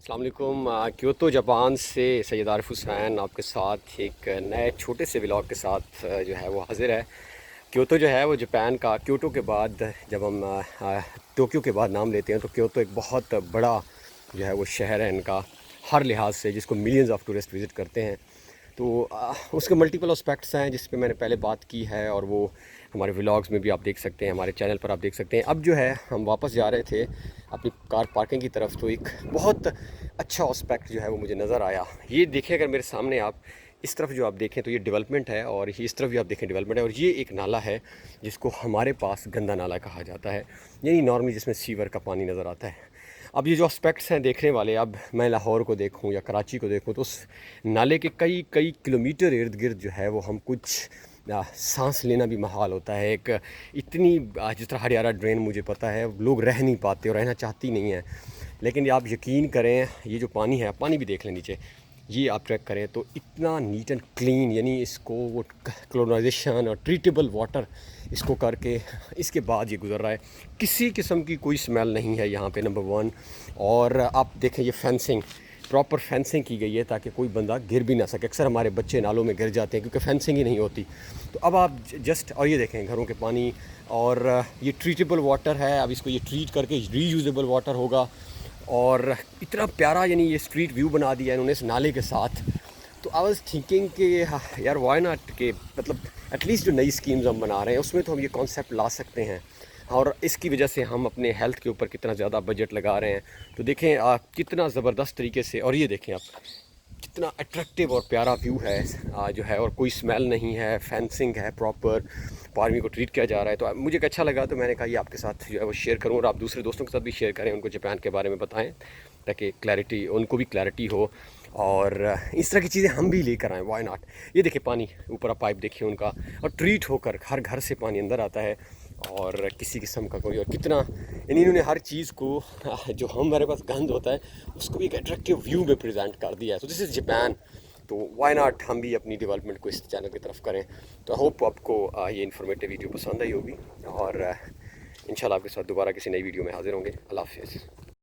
अस्सलाम वालेकुम। Kyoto Japan से सैयद आरिफ हुसैन आपके साथ एक नए छोटे से व्लॉग के साथ जो है वो हाज़िर है। क्योतो जो है वो जापान का क्योटो के बाद जब हम टोक्यो के बाद नाम लेते हैं तो क्योतो एक बहुत बड़ा जो है वो शहर है इनका हर लिहाज से, जिसको मिलियंस ऑफ टूरिस्ट विज़िट करते हैं। तो उसके मल्टीपल एस्पेक्ट्स हैं जिस पे मैंने पहले बात की है और वो हमारे व्लॉग्स में भी आप देख सकते हैं, हमारे चैनल पर आप देख सकते हैं। अब जो है हम वापस जा रहे थे अपनी कार पार्किंग की तरफ, तो एक बहुत अच्छा एस्पेक्ट जो है वो मुझे नज़र आया। ये देखें, अगर मेरे सामने आप इस तरफ जो आप देखें तो ये डेवलपमेंट है, और इस तरफ भी आप देखें डेवलपमेंट है, और ये एक नाला है जिसको हमारे पास गंदा नाला कहा जाता है, यानी नॉर्मली जिसमें सीवर का पानी नज़र आता है। अब ये जो एस्पेक्ट्स हैं देखने वाले, अब मैं लाहौर को देखूं या कराची को देखूं तो उस नाले के कई कई किलोमीटर इर्द गिर्द जो है वो हम कुछ सांस लेना भी महाल होता है। एक इतनी जिस तरह हरियाणा ड्रेन मुझे पता है लोग रह नहीं पाते और रहना चाहती नहीं है, लेकिन ये आप यकीन करें, ये जो पानी है, पानी भी देख लें नीचे, ये आप ट्रैक करें तो इतना नीट एंड क्लीन, यानी इसको वो क्लोनाइजेशन और ट्रीटेबल वाटर इसको करके इसके बाद ये गुजर रहा है। किसी किस्म की कोई स्मेल नहीं है यहाँ पे, नंबर वन। और आप देखें ये फेंसिंग, प्रॉपर फेंसिंग की गई है ताकि कोई बंदा गिर भी ना सके। अक्सर हमारे बच्चे नालों में गिर जाते हैं क्योंकि फेंसिंग ही नहीं होती। तो अब आप जस्ट, और ये देखें घरों के पानी, और ये ट्रीटेबल वाटर है, अब इसको ये ट्रीट करके रीयूजेबल वाटर होगा। और इतना प्यारा, यानी ये स्ट्रीट व्यू बना दिया इन्होंने इस नाले के साथ। तो आई वाज थिंकिंग कि यार वाई नॉट, के मतलब एटलीस्ट जो नई स्कीम्स हम बना रहे हैं उसमें तो हम ये कॉन्सेप्ट ला सकते हैं, और इसकी वजह से हम अपने हेल्थ के ऊपर कितना ज़्यादा बजट लगा रहे हैं। तो देखें कितना ज़बरदस्त तरीके से, और ये देखें आप कितना अट्रैक्टिव और प्यारा व्यू है जो है, और कोई स्मेल नहीं है, फेंसिंग है, प्रॉपर पानी को ट्रीट किया जा रहा है। तो मुझे एक अच्छा लगा, तो मैंने कहा ये आपके साथ जो है वो शेयर करूँ, और आप दूसरे दोस्तों के साथ भी शेयर करें, उनको जापान के बारे में बताएं ताकि क्लैरिटी, उनको भी क्लैरिटी हो, और इस तरह की चीज़ें हम भी लेकर आएँ, वाई नॉट। ये देखिए पानी ऊपर, आप पाइप देखिए उनका, और ट्रीट होकर हर घर से पानी अंदर आता है, और किसी किस्म का कोई, और कितना, यानी इन्होंने हर चीज़ को जो हमारे पास गंद होता है उसको भी एक अट्रैक्टिव व्यू में प्रेजेंट कर दिया है। तो दिस इज़ जापान। तो वाई नॉट हम भी अपनी डेवलपमेंट को इस चैनल की तरफ करें। तो आई होप आपको ये इन्फॉर्मेटिव वीडियो पसंद आई होगी, और इंशाल्लाह आपके साथ दोबारा किसी नई वीडियो में हाजिर होंगे। अल्लाह हाफिज़।